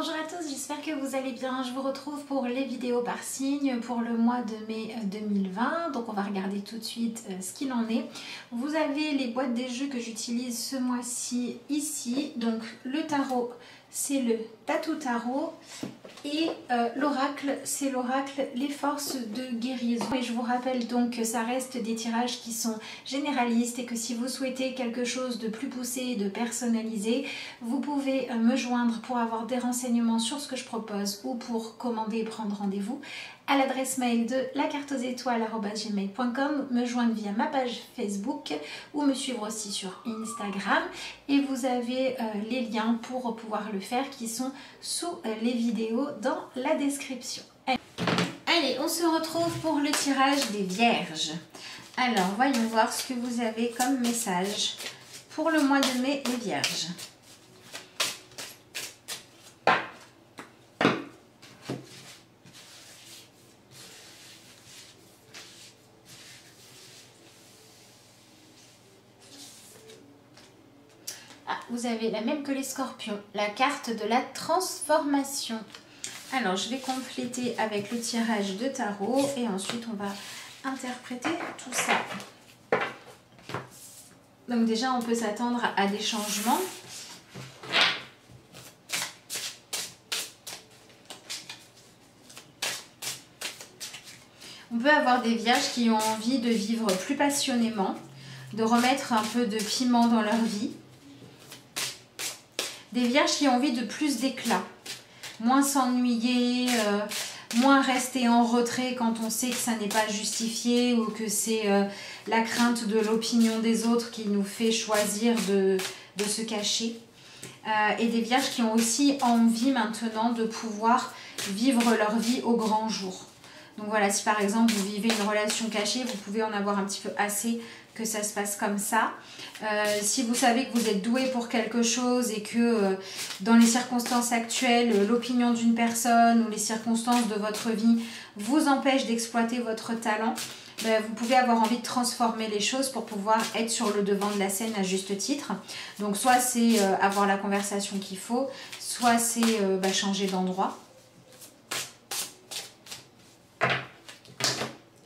Bonjour à tous, j'espère que vous allez bien. Je vous retrouve pour les vidéos par signe pour le mois de mai 2020. Donc on va regarder tout de suite ce qu'il en est. Vous avez les boîtes des jeux que j'utilise ce mois-ci ici. Donc le tarot, c'est le Tatou Tarot. Et l'oracle, c'est l'oracle Les Forces de Guérison. Et je vous rappelle donc que ça reste des tirages qui sont généralistes et que si vous souhaitez quelque chose de plus poussé, de personnalisé, vous pouvez me joindre pour avoir des renseignements sur ce que je propose ou pour commander et prendre rendez-vous à l'adresse mail de lacartesétoile@gmail.com, me joindre via ma page Facebook ou me suivre aussi sur Instagram. Et vous avez les liens pour pouvoir le faire qui sont sous les vidéos dans la description. Allez, on se retrouve pour le tirage des Vierges. Alors, voyons voir ce que vous avez comme message pour le mois de mai, les Vierges. Vous avez la même que les Scorpions, la carte de la transformation. Alors, je vais compléter avec le tirage de tarot et ensuite on va interpréter tout ça. Donc déjà, on peut s'attendre à des changements. On peut avoir des vierges qui ont envie de vivre plus passionnément, de remettre un peu de piment dans leur vie. Des vierges qui ont envie de plus d'éclat, moins s'ennuyer, moins rester en retrait quand on sait que ça n'est pas justifié ou que c'est la crainte de l'opinion des autres qui nous fait choisir de se cacher. Et des vierges qui ont aussi envie maintenant de pouvoir vivre leur vie au grand jour. Donc voilà, si par exemple vous vivez une relation cachée, vous pouvez en avoir un petit peu assez que ça se passe comme ça. Si vous savez que vous êtes doué pour quelque chose et que dans les circonstances actuelles, l'opinion d'une personne ou les circonstances de votre vie vous empêchent d'exploiter votre talent, vous pouvez avoir envie de transformer les choses pour pouvoir être sur le devant de la scène à juste titre. Donc soit c'est avoir la conversation qu'il faut, soit c'est changer d'endroit.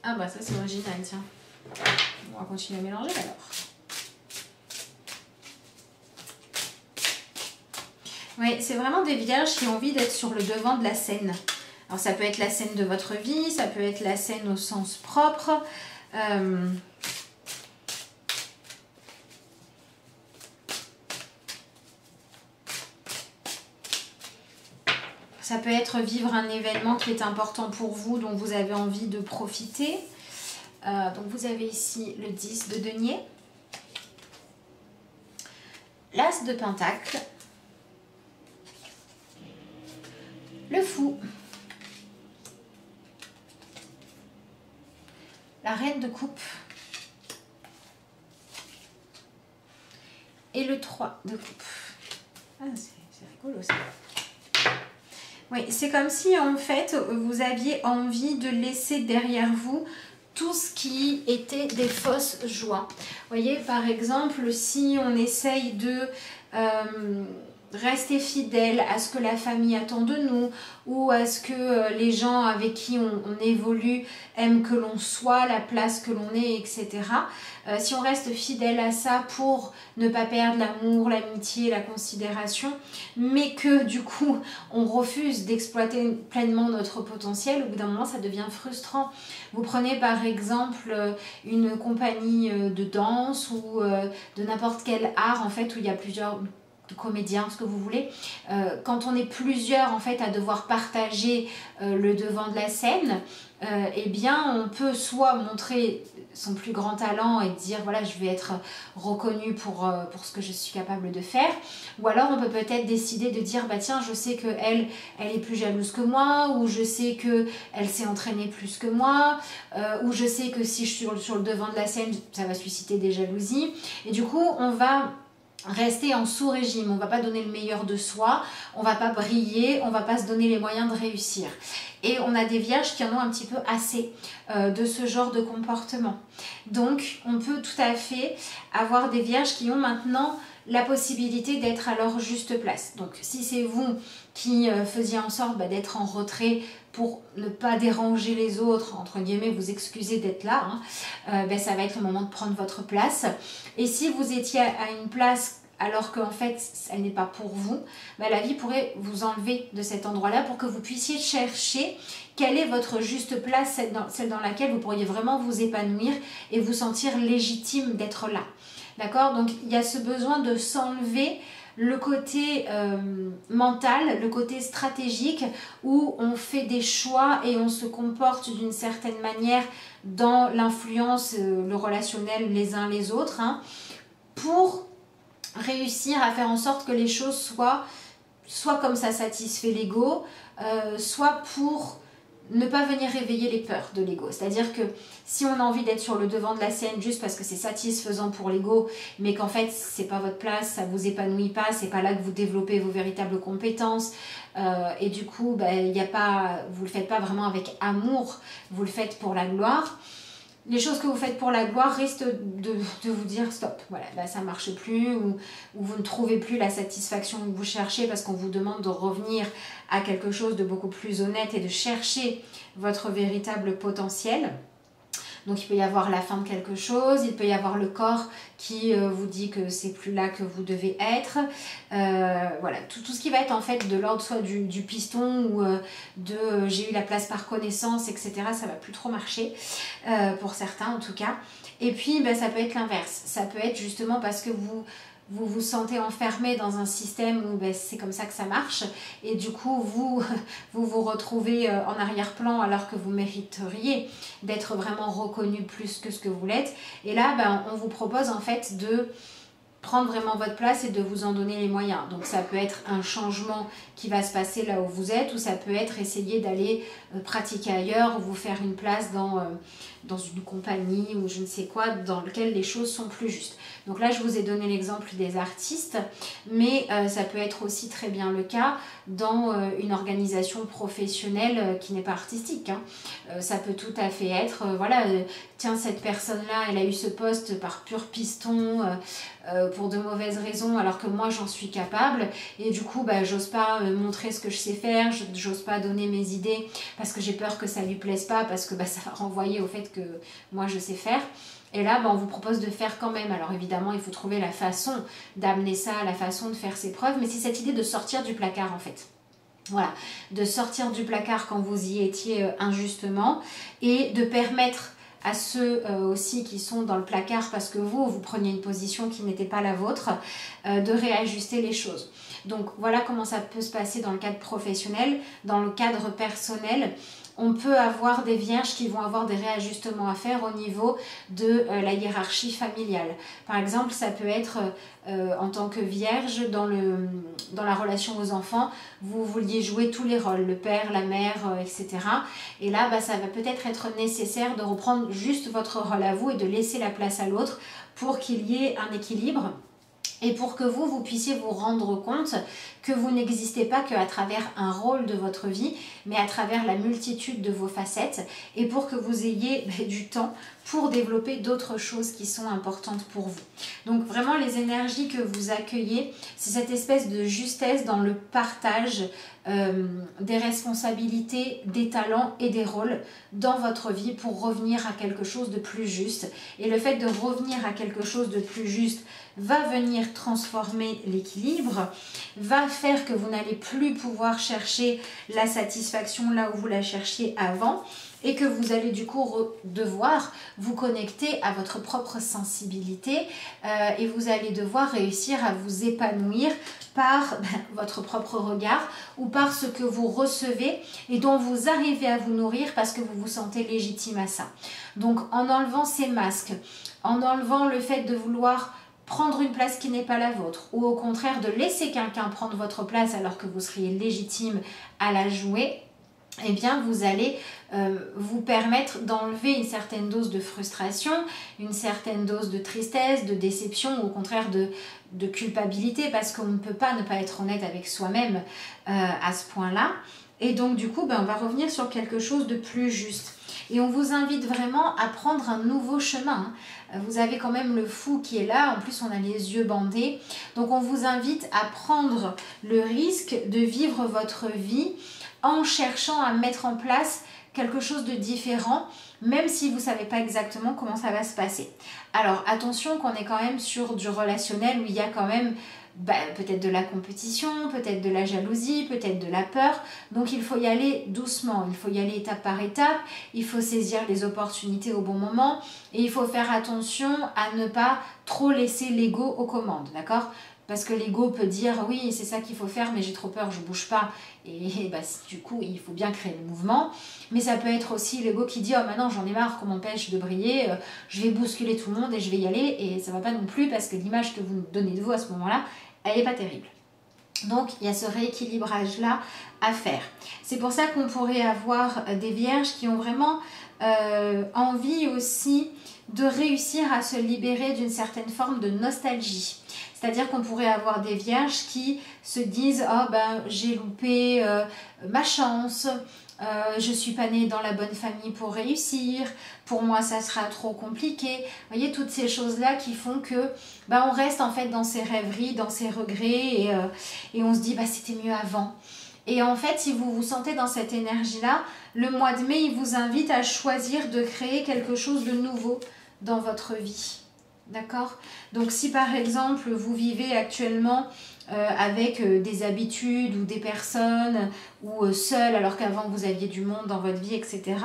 Ah bah ça c'est original, tiens. On va continuer à mélanger alors. Oui, c'est vraiment des vierges qui ont envie d'être sur le devant de la scène. Alors ça peut être la scène de votre vie, ça peut être la scène au sens propre. Ça peut être vivre un événement qui est important pour vous, dont vous avez envie de profiter. Donc vous avez ici le 10 de denier, l'as de pentacle, le fou, la reine de coupe et le 3 de coupe. Ah, c'est rigolo ça. Oui, c'est comme si en fait vous aviez envie de laisser derrière vous tout ce qui était des fausses joies. Vous voyez, par exemple, si on essaye de rester fidèle à ce que la famille attend de nous ou à ce que les gens avec qui on évolue aiment que l'on soit, la place que l'on est, etc. Si on reste fidèle à ça pour ne pas perdre l'amour, l'amitié, la considération, mais que du coup on refuse d'exploiter pleinement notre potentiel, au bout d'un moment ça devient frustrant. Vous prenez par exemple une compagnie de danse ou de n'importe quel art en fait où il y a plusieurs comédiens, ce que vous voulez, quand on est plusieurs en fait à devoir partager le devant de la scène, eh bien on peut soit montrer son plus grand talent et dire voilà je vais être reconnu pour ce que je suis capable de faire, ou alors on peut peut-être décider de dire bah tiens je sais que elle est plus jalouse que moi, ou je sais que elle s'est entraînée plus que moi, ou je sais que si je suis sur le devant de la scène ça va susciter des jalousies, et du coup on va rester en sous-régime, on ne va pas donner le meilleur de soi, on ne va pas briller, on ne va pas se donner les moyens de réussir. Et on a des vierges qui en ont un petit peu assez de ce genre de comportement. Donc on peut tout à fait avoir des vierges qui ont maintenant la possibilité d'être à leur juste place. Donc si c'est vous qui faisiez en sorte d'être en retrait pour ne pas déranger les autres, entre guillemets, vous excuser d'être là, hein, ça va être le moment de prendre votre place. Et si vous étiez à une place alors qu'en fait, elle n'est pas pour vous, la vie pourrait vous enlever de cet endroit-là pour que vous puissiez chercher quelle est votre juste place, celle dans laquelle vous pourriez vraiment vous épanouir et vous sentir légitime d'être là. D'accord? Donc, il y a ce besoin de s'enlever le côté mental, le côté stratégique où on fait des choix et on se comporte d'une certaine manière dans l'influence, le relationnel les uns les autres, hein, pour réussir à faire en sorte que les choses soient comme ça satisfait l'ego, soit pour ne pas venir réveiller les peurs de l'ego. C'est-à-dire que si on a envie d'être sur le devant de la scène juste parce que c'est satisfaisant pour l'ego, mais qu'en fait c'est pas votre place, ça vous épanouit pas, c'est pas là que vous développez vos véritables compétences, et du coup vous le faites pas vraiment avec amour, vous le faites pour la gloire. Les choses que vous faites pour la gloire risquent de vous dire stop, voilà, là ça ne marche plus, ou vous ne trouvez plus la satisfaction que vous cherchez parce qu'on vous demande de revenir à quelque chose de beaucoup plus honnête et de chercher votre véritable potentiel. Donc il peut y avoir la fin de quelque chose, il peut y avoir le corps qui vous dit que c'est plus là que vous devez être. Voilà, tout ce qui va être en fait de l'ordre soit du piston ou j'ai eu la place par connaissance, etc. Ça va plus trop marcher, pour certains en tout cas. Et puis ça peut être l'inverse, ça peut être justement parce que vous sentez enfermé dans un système où c'est comme ça que ça marche et du coup vous retrouvez en arrière-plan alors que vous mériteriez d'être vraiment reconnu plus que ce que vous l'êtes. Et là on vous propose en fait de prendre vraiment votre place et de vous en donner les moyens. Donc ça peut être un changement qui va se passer là où vous êtes, ou ça peut être essayer d'aller pratiquer ailleurs, ou vous faire une place dans une compagnie ou je ne sais quoi, dans lequel les choses sont plus justes. Donc là je vous ai donné l'exemple des artistes, mais ça peut être aussi très bien le cas dans une organisation professionnelle qui n'est pas artistique, hein. Ça peut tout à fait être, tiens, cette personne-là, elle a eu ce poste par pur piston, pour de mauvaises raisons, alors que moi j'en suis capable, et du coup j'ose pas montrer ce que je sais faire, j'ose pas donner mes idées parce que j'ai peur que ça lui plaise pas, parce que ça va renvoyer au fait que moi je sais faire. Et là, on vous propose de faire quand même. Alors évidemment, il faut trouver la façon d'amener ça, la façon de faire ses preuves, mais c'est cette idée de sortir du placard en fait. Voilà, de sortir du placard quand vous y étiez injustement, et de permettre à ceux aussi qui sont dans le placard parce que vous preniez une position qui n'était pas la vôtre, de réajuster les choses. Donc voilà comment ça peut se passer dans le cadre professionnel. Dans le cadre personnel, on peut avoir des vierges qui vont avoir des réajustements à faire au niveau de la hiérarchie familiale. Par exemple, ça peut être en tant que vierge, dans la relation aux enfants, vous vouliez jouer tous les rôles, le père, la mère, etc. Et là, ça va peut-être être nécessaire de reprendre juste votre rôle à vous et de laisser la place à l'autre pour qu'il y ait un équilibre. Et pour que vous puissiez vous rendre compte que vous n'existez pas qu'à travers un rôle de votre vie, mais à travers la multitude de vos facettes, et pour que vous ayez du temps pour développer d'autres choses qui sont importantes pour vous. Donc vraiment, les énergies que vous accueillez, c'est cette espèce de justesse dans le partage des responsabilités, des talents et des rôles dans votre vie pour revenir à quelque chose de plus juste. Et le fait de revenir à quelque chose de plus juste va venir transformer l'équilibre, va faire que vous n'allez plus pouvoir chercher la satisfaction là où vous la cherchiez avant, et que vous allez du coup devoir vous connecter à votre propre sensibilité, et vous allez devoir réussir à vous épanouir par votre propre regard ou par ce que vous recevez et dont vous arrivez à vous nourrir parce que vous vous sentez légitime à ça. Donc en enlevant ces masques, en enlevant le fait de vouloir prendre une place qui n'est pas la vôtre, ou au contraire de laisser quelqu'un prendre votre place alors que vous seriez légitime à la jouer, eh bien vous allez vous permettre d'enlever une certaine dose de frustration, une certaine dose de tristesse, de déception, ou au contraire de culpabilité, parce qu'on ne peut pas ne pas être honnête avec soi-même à ce point-là. Et donc du coup, on va revenir sur quelque chose de plus juste. Et on vous invite vraiment à prendre un nouveau chemin. Vous avez quand même le fou qui est là, en plus on a les yeux bandés. Donc on vous invite à prendre le risque de vivre votre vie en cherchant à mettre en place quelque chose de différent, même si vous ne savez pas exactement comment ça va se passer. Alors attention qu'on est quand même sur du relationnel où il y a quand même peut-être de la compétition, peut-être de la jalousie, peut-être de la peur. Donc il faut y aller doucement, il faut y aller étape par étape, il faut saisir les opportunités au bon moment et il faut faire attention à ne pas trop laisser l'ego aux commandes, d'accord ? Parce que l'ego peut dire oui c'est ça qu'il faut faire mais j'ai trop peur, je bouge pas et du coup il faut bien créer le mouvement. Mais ça peut être aussi l'ego qui dit oh maintenant j'en ai marre qu'on m'empêche de briller, je vais bousculer tout le monde et je vais y aller et ça va pas non plus parce que l'image que vous donnez de vous à ce moment-là elle n'est pas terrible. Donc il y a ce rééquilibrage là à faire. C'est pour ça qu'on pourrait avoir des vierges qui ont vraiment envie aussi de réussir à se libérer d'une certaine forme de nostalgie. C'est-à-dire qu'on pourrait avoir des vierges qui se disent « Oh ben j'ai loupé ma chance, je ne suis pas née dans la bonne famille pour réussir, pour moi ça sera trop compliqué. » Vous voyez, toutes ces choses-là qui font que on reste en fait dans ses rêveries, dans ses regrets et on se dit « c'était mieux avant ». Et en fait, si vous vous sentez dans cette énergie-là, le mois de mai, il vous invite à choisir de créer quelque chose de nouveau dans votre vie. D'accord? Donc si par exemple vous vivez actuellement avec des habitudes ou des personnes ou seul alors qu'avant vous aviez du monde dans votre vie, etc.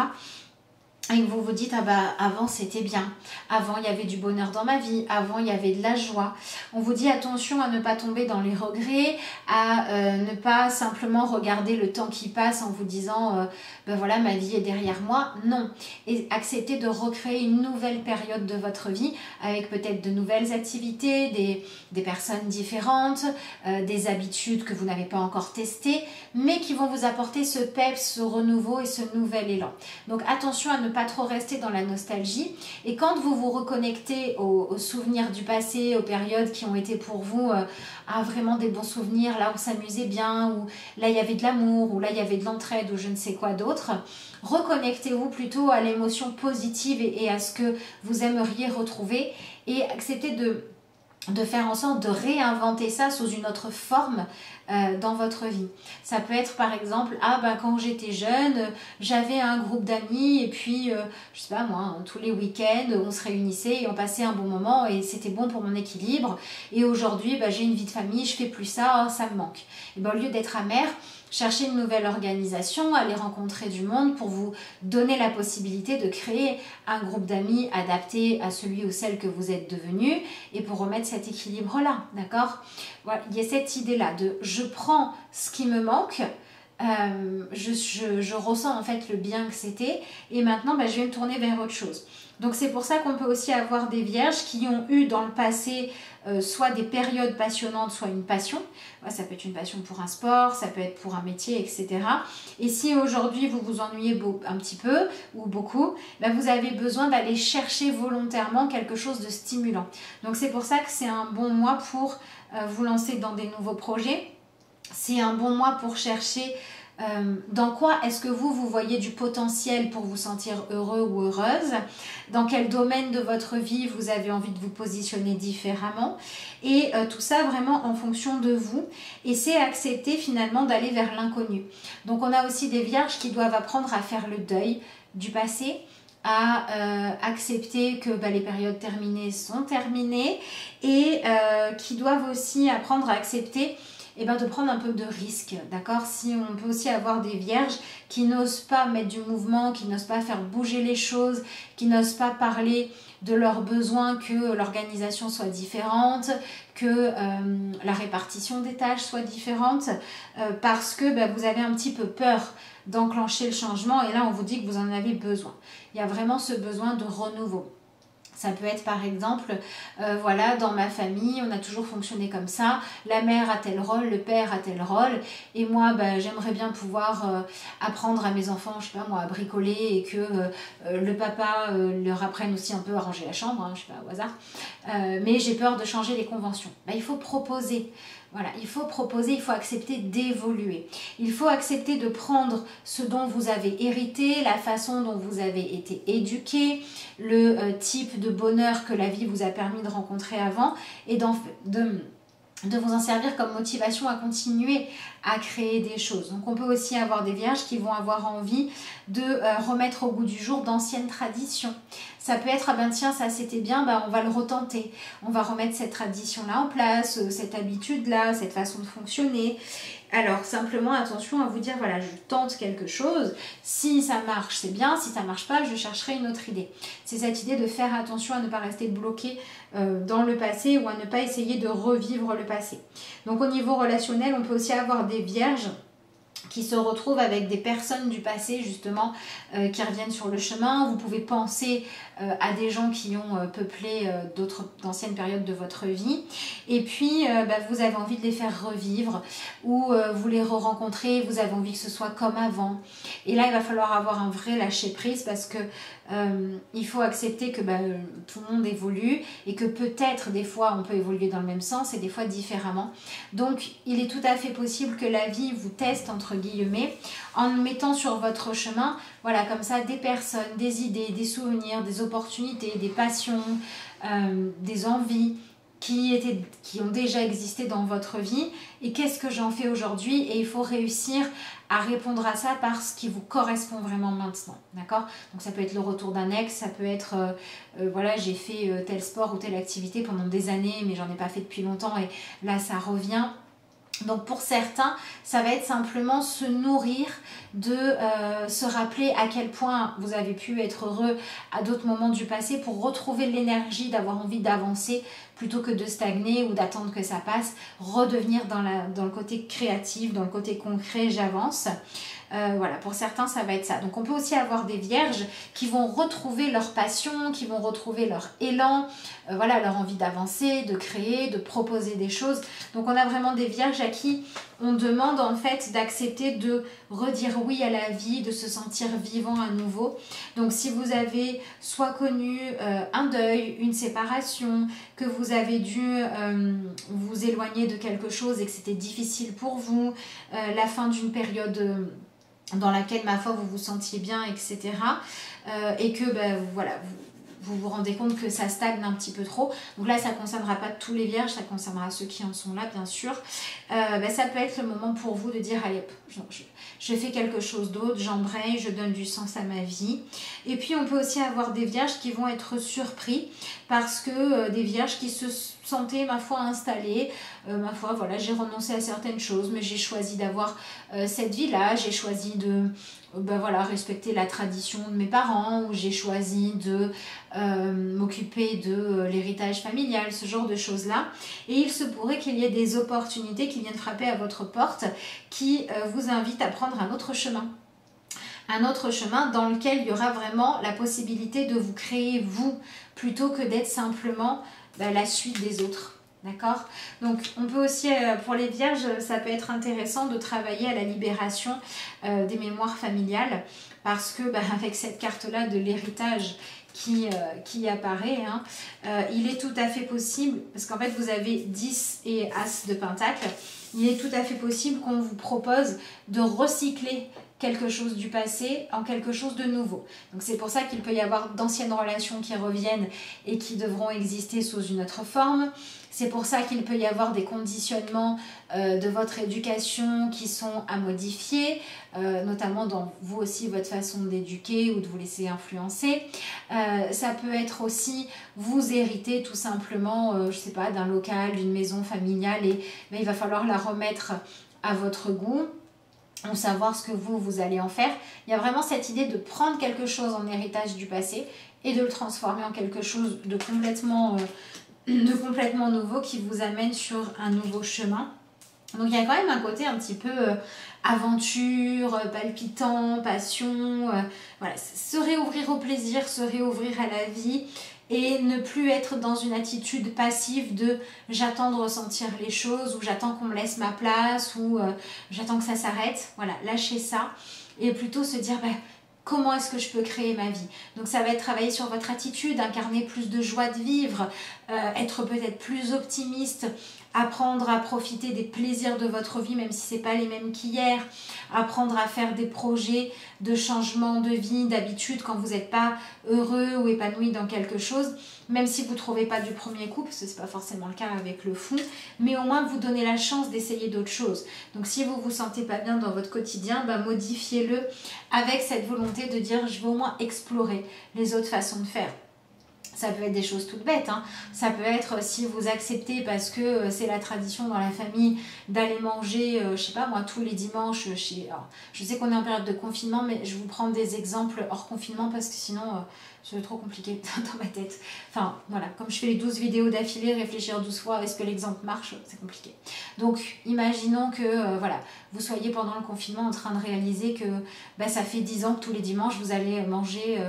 Et que vous vous dites, avant c'était bien, avant il y avait du bonheur dans ma vie, avant il y avait de la joie. On vous dit attention à ne pas tomber dans les regrets, à ne pas simplement regarder le temps qui passe en vous disant, voilà ma vie est derrière moi. Non, et accepter de recréer une nouvelle période de votre vie avec peut-être de nouvelles activités, des personnes différentes, des habitudes que vous n'avez pas encore testées, mais qui vont vous apporter ce peps, ce renouveau et ce nouvel élan. Donc attention à ne pas trop rester dans la nostalgie et quand vous vous reconnectez aux souvenirs du passé, aux périodes qui ont été pour vous vraiment des bons souvenirs, là on s'amusait bien, ou là il y avait de l'amour, ou là il y avait de l'entraide ou je ne sais quoi d'autre, reconnectez-vous plutôt à l'émotion positive et à ce que vous aimeriez retrouver et acceptez de faire en sorte de réinventer ça sous une autre forme dans votre vie. Ça peut être par exemple, quand j'étais jeune, j'avais un groupe d'amis et puis, je sais pas moi, tous les week-ends, on se réunissait et on passait un bon moment et c'était bon pour mon équilibre. Et aujourd'hui, j'ai une vie de famille, je fais plus ça, ça me manque. Et au lieu d'être amère, cherchez une nouvelle organisation, aller rencontrer du monde pour vous donner la possibilité de créer un groupe d'amis adapté à celui ou celle que vous êtes devenu et pour remettre cet équilibre-là, d'accord? Voilà, il y a cette idée-là de je prends ce qui me manque, je ressens en fait le bien que c'était et maintenant je vais me tourner vers autre chose. Donc c'est pour ça qu'on peut aussi avoir des vierges qui ont eu dans le passé soit des périodes passionnantes, soit une passion. Ça peut être une passion pour un sport, ça peut être pour un métier, etc. Et si aujourd'hui vous vous ennuyez un petit peu ou beaucoup, vous avez besoin d'aller chercher volontairement quelque chose de stimulant. Donc c'est pour ça que c'est un bon mois pour vous lancer dans des nouveaux projets. C'est un bon mois pour chercher dans quoi est-ce que vous voyez du potentiel pour vous sentir heureux ou heureuse, dans quel domaine de votre vie vous avez envie de vous positionner différemment et tout ça vraiment en fonction de vous et c'est accepter finalement d'aller vers l'inconnu. Donc on a aussi des vierges qui doivent apprendre à faire le deuil du passé, à accepter que les périodes terminées sont terminées et qui doivent aussi apprendre à accepter de prendre un peu de risque, d'accord? Si on peut aussi avoir des vierges qui n'osent pas mettre du mouvement, qui n'osent pas faire bouger les choses, qui n'osent pas parler de leurs besoins, que l'organisation soit différente, que la répartition des tâches soit différente, parce que vous avez un petit peu peur d'enclencher le changement et là on vous dit que vous en avez besoin. Il y a vraiment ce besoin de renouveau. Ça peut être par exemple, voilà, dans ma famille, on a toujours fonctionné comme ça, la mère a tel rôle, le père a tel rôle, et moi, j'aimerais bien pouvoir apprendre à mes enfants, je sais pas moi, à bricoler, et que le papa leur apprenne aussi un peu à ranger la chambre, je sais pas, au hasard, mais j'ai peur de changer les conventions. Il faut proposer Voilà, il faut proposer, il faut accepter d'évoluer. Il faut accepter de prendre ce dont vous avez hérité, la façon dont vous avez été éduqué, le type de bonheur que la vie vous a permis de rencontrer avant et de vous en servir comme motivation à continuer à créer des choses. Donc on peut aussi avoir des vierges qui vont avoir envie de remettre au goût du jour d'anciennes traditions. Ça peut être, ah ben tiens, ça c'était bien, ben on va le retenter. On va remettre cette tradition-là en place, cette habitude-là, cette façon de fonctionner. Alors simplement attention à vous dire, voilà, je tente quelque chose. Si ça marche, c'est bien. Si ça marche pas, je chercherai une autre idée. C'est cette idée de faire attention à ne pas rester bloqué dans le passé ou à ne pas essayer de revivre le passé. Donc au niveau relationnel, on peut aussi avoir des vierges qui se retrouvent avec des personnes du passé justement qui reviennent sur le chemin. Vous pouvez penser à des gens qui ont peuplé d'anciennes périodes de votre vie et puis vous avez envie de les faire revivre ou vous les re-rencontrez, vous avez envie que ce soit comme avant et là il va falloir avoir un vrai lâcher prise parce que il faut accepter que tout le monde évolue et que peut-être des fois on peut évoluer dans le même sens et des fois différemment. Donc il est tout à fait possible que la vie vous teste entre guillemets en mettant sur votre chemin, voilà, comme ça des personnes, des idées, des souvenirs, des opportunités, des passions, des envies qui ont déjà existé dans votre vie et qu'est-ce que j'en fais aujourd'hui et il faut réussir à répondre à ça par ce qui vous correspond vraiment maintenant, d'accord? Donc ça peut être le retour d'un ex, ça peut être voilà, j'ai fait tel sport ou telle activité pendant des années mais j'en ai pas fait depuis longtemps et là ça revient. Donc pour certains, ça va être simplement se nourrir de se rappeler à quel point vous avez pu être heureux à d'autres moments du passé pour retrouver l'énergie d'avoir envie d'avancer plutôt que de stagner ou d'attendre que ça passe, redevenir dans le côté créatif, dans le côté concret, j'avance. Voilà, pour certains ça va être ça. Donc on peut aussi avoir des vierges qui vont retrouver leur passion, qui vont retrouver leur élan, voilà, leur envie d'avancer, de créer, de proposer des choses. Donc on a vraiment des vierges à qui on demande en fait d'accepter de redire oui à la vie, de se sentir vivant à nouveau. Donc si vous avez soit connu un deuil, une séparation, que vous avez dû vous éloigner de quelque chose et que c'était difficile pour vous, la fin d'une période dans laquelle ma foi vous vous sentiez bien, etc. Et que voilà, vous vous rendez compte que ça stagne un petit peu trop. Donc là, ça ne concernera pas tous les vierges, ça concernera ceux qui en sont là, bien sûr. Ça peut être le moment pour vous de dire, allez, je fais quelque chose d'autre, j'embraye, je donne du sens à ma vie. Et puis, on peut aussi avoir des vierges qui vont être surpris parce que des vierges qui se sentaient, ma foi, installées. Ma foi, voilà, j'ai renoncé à certaines choses, mais j'ai choisi d'avoir cette vie-là, j'ai choisi de... voilà, respecter la tradition de mes parents ou j'ai choisi de m'occuper de l'héritage familial, ce genre de choses-là. Et il se pourrait qu'il y ait des opportunités qui viennent frapper à votre porte qui vous invitent à prendre un autre chemin. Un autre chemin dans lequel il y aura vraiment la possibilité de vous créer vous plutôt que d'être simplement la suite des autres. D'accord? Donc on peut aussi, pour les vierges, ça peut être intéressant de travailler à la libération des mémoires familiales parce que avec cette carte-là de l'héritage qui apparaît, hein, il est tout à fait possible, parce qu'en fait vous avez 10 et As de Pentacle, il est tout à fait possible qu'on vous propose de recycler quelque chose du passé en quelque chose de nouveau. Donc c'est pour ça qu'il peut y avoir d'anciennes relations qui reviennent et qui devront exister sous une autre forme. C'est pour ça qu'il peut y avoir des conditionnements de votre éducation qui sont à modifier, notamment dans vous aussi votre façon d'éduquer ou de vous laisser influencer. Ça peut être aussi vous hériter tout simplement, je sais pas, d'un local, d'une maison familiale et il va falloir la remettre à votre goût ou savoir ce que vous allez en faire. Il y a vraiment cette idée de prendre quelque chose en héritage du passé et de le transformer en quelque chose de complètement nouveau qui vous amène sur un nouveau chemin. Donc il y a quand même un côté un petit peu aventure, palpitant, passion, voilà, se réouvrir au plaisir, se réouvrir à la vie et ne plus être dans une attitude passive de j'attends de ressentir les choses ou j'attends qu'on me laisse ma place ou j'attends que ça s'arrête. Voilà, lâcher ça et plutôt se dire comment est-ce que je peux créer ma vie? Donc ça va être travailler sur votre attitude, incarner plus de joie de vivre, être peut-être plus optimiste, apprendre à profiter des plaisirs de votre vie, même si ce n'est pas les mêmes qu'hier, apprendre à faire des projets de changement de vie, d'habitude quand vous n'êtes pas heureux ou épanoui dans quelque chose, même si vous ne trouvez pas du premier coup, parce que ce n'est pas forcément le cas avec le fou, mais au moins vous donnez la chance d'essayer d'autres choses. Donc si vous ne vous sentez pas bien dans votre quotidien, modifiez-le avec cette volonté de dire je vais au moins explorer les autres façons de faire. Ça peut être des choses toutes bêtes, hein. Ça peut être si vous acceptez parce que c'est la tradition dans la famille d'aller manger, je sais pas moi, tous les dimanches alors, je sais qu'on est en période de confinement, mais je vous prends des exemples hors confinement parce que sinon c'est trop compliqué dans ma tête. Enfin voilà, comme je fais les 12 vidéos d'affilée, réfléchir 12 fois, est-ce que l'exemple marche? C'est compliqué. Donc imaginons que voilà, vous soyez pendant le confinement en train de réaliser que ça fait 10 ans que tous les dimanches vous allez manger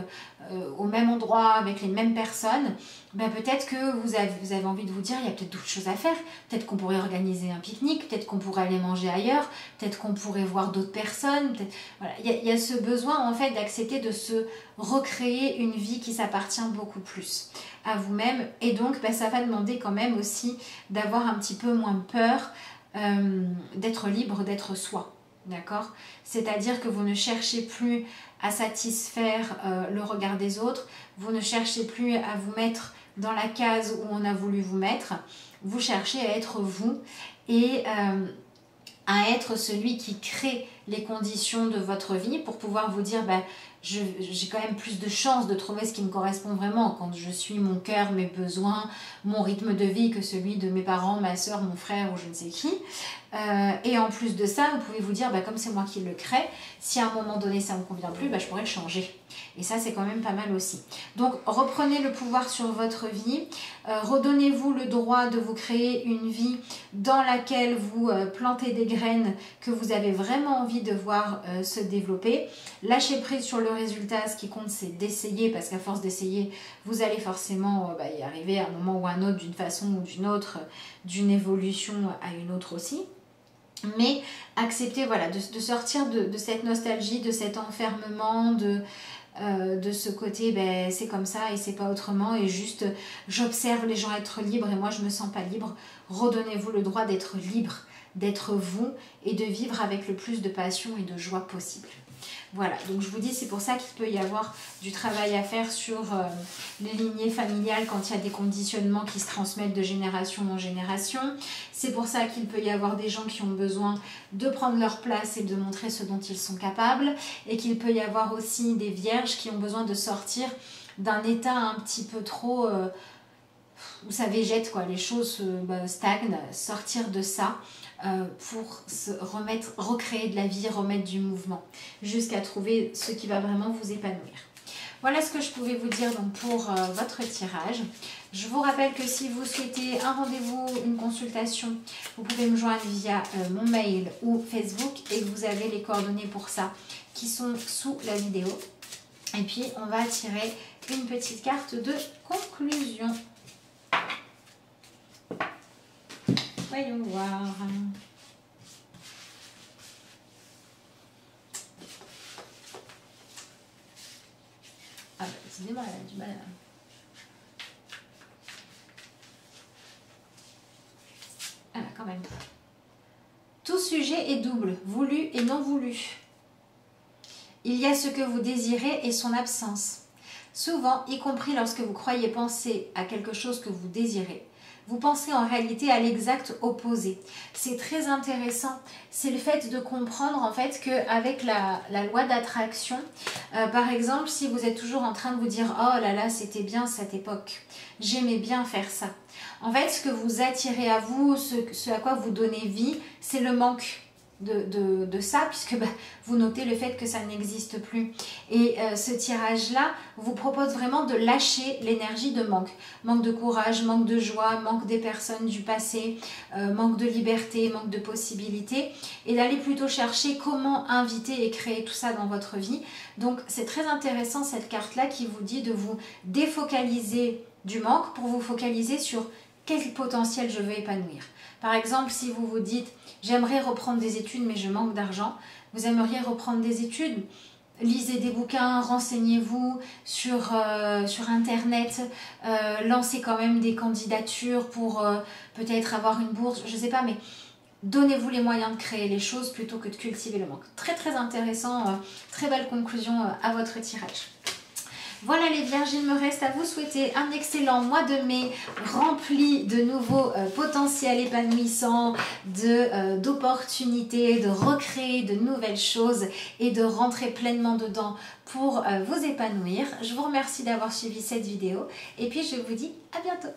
au même endroit avec les mêmes personnes. Peut-être que vous avez envie de vous dire il y a peut-être d'autres choses à faire, peut-être qu'on pourrait organiser un pique-nique, peut-être qu'on pourrait aller manger ailleurs, peut-être qu'on pourrait voir d'autres personnes, voilà. Il y a ce besoin en fait d'accepter de se recréer une vie qui s'appartient beaucoup plus à vous-même, et donc ça va demander quand même aussi d'avoir un petit peu moins peur d'être libre, d'être soi. D'accord? C'est-à-dire que vous ne cherchez plus à satisfaire le regard des autres, vous ne cherchez plus à vous mettre dans la case où on a voulu vous mettre, vous cherchez à être vous et à être celui qui crée les conditions de votre vie pour pouvoir vous dire j'ai quand même plus de chances de trouver ce qui me correspond vraiment quand je suis mon cœur, mes besoins, mon rythme de vie que celui de mes parents, ma soeur, mon frère ou je ne sais qui. Et en plus de ça, vous pouvez vous dire, comme c'est moi qui le crée, si à un moment donné ça ne me convient plus, je pourrais le changer. Et ça, c'est quand même pas mal aussi. Donc, reprenez le pouvoir sur votre vie. Redonnez-vous le droit de vous créer une vie dans laquelle vous plantez des graines que vous avez vraiment envie de voir se développer. Lâchez prise sur le résultat. Ce qui compte, c'est d'essayer, parce qu'à force d'essayer, vous allez forcément y arriver à un moment ou à un autre, d'une façon ou d'une autre, d'une évolution à une autre aussi. Mais accepter de sortir de cette nostalgie, de cet enfermement, de ce côté c'est comme ça et c'est pas autrement, et juste j'observe les gens être libres et moi je me sens pas libre. Redonnez-vous le droit d'être libre, d'être vous et de vivre avec le plus de passion et de joie possible. Voilà, donc je vous dis, c'est pour ça qu'il peut y avoir du travail à faire sur les lignées familiales quand il y a des conditionnements qui se transmettent de génération en génération. C'est pour ça qu'il peut y avoir des gens qui ont besoin de prendre leur place et de montrer ce dont ils sont capables, et qu'il peut y avoir aussi des vierges qui ont besoin de sortir d'un état un petit peu trop où ça végète, quoi, les choses stagnent, sortir de ça pour se remettre, recréer de la vie, remettre du mouvement, jusqu'à trouver ce qui va vraiment vous épanouir. Voilà ce que je pouvais vous dire donc pour votre tirage. Je vous rappelle que si vous souhaitez un rendez-vous, une consultation, vous pouvez me joindre via mon mail ou Facebook, et vous avez les coordonnées pour ça qui sont sous la vidéo. Et puis on va tirer une petite carte de conclusion. Voyons voir. Ah excusez-moi, elle a du mal à... Ah quand même. Tout sujet est double, voulu et non voulu. Il y a ce que vous désirez et son absence. Souvent, y compris lorsque vous croyez penser à quelque chose que vous désirez, vous pensez en réalité à l'exact opposé. C'est très intéressant. C'est le fait de comprendre en fait qu'avec la loi d'attraction, par exemple, si vous êtes toujours en train de vous dire « Oh là là, c'était bien cette époque, j'aimais bien faire ça ». En fait, ce que vous attirez à vous, ce à quoi vous donnez vie, c'est le manque de ça, puisque vous notez le fait que ça n'existe plus. Et ce tirage-là vous propose vraiment de lâcher l'énergie de manque. Manque de courage, manque de joie, manque des personnes du passé, manque de liberté, manque de possibilités, et d'aller plutôt chercher comment inviter et créer tout ça dans votre vie. Donc c'est très intéressant cette carte-là qui vous dit de vous défocaliser du manque pour vous focaliser sur quel potentiel je veux épanouir. Par exemple, si vous vous dites « j'aimerais reprendre des études mais je manque d'argent », vous aimeriez reprendre des études, lisez des bouquins, renseignez-vous sur internet, lancez quand même des candidatures pour peut-être avoir une bourse, je sais pas, mais donnez-vous les moyens de créer les choses plutôt que de cultiver le manque. Très très intéressant, très belle conclusion à votre tirage. Voilà les vierges, il me reste à vous souhaiter un excellent mois de mai rempli de nouveaux potentiels épanouissants, d'opportunités, de recréer de nouvelles choses et de rentrer pleinement dedans pour vous épanouir. Je vous remercie d'avoir suivi cette vidéo et puis je vous dis à bientôt.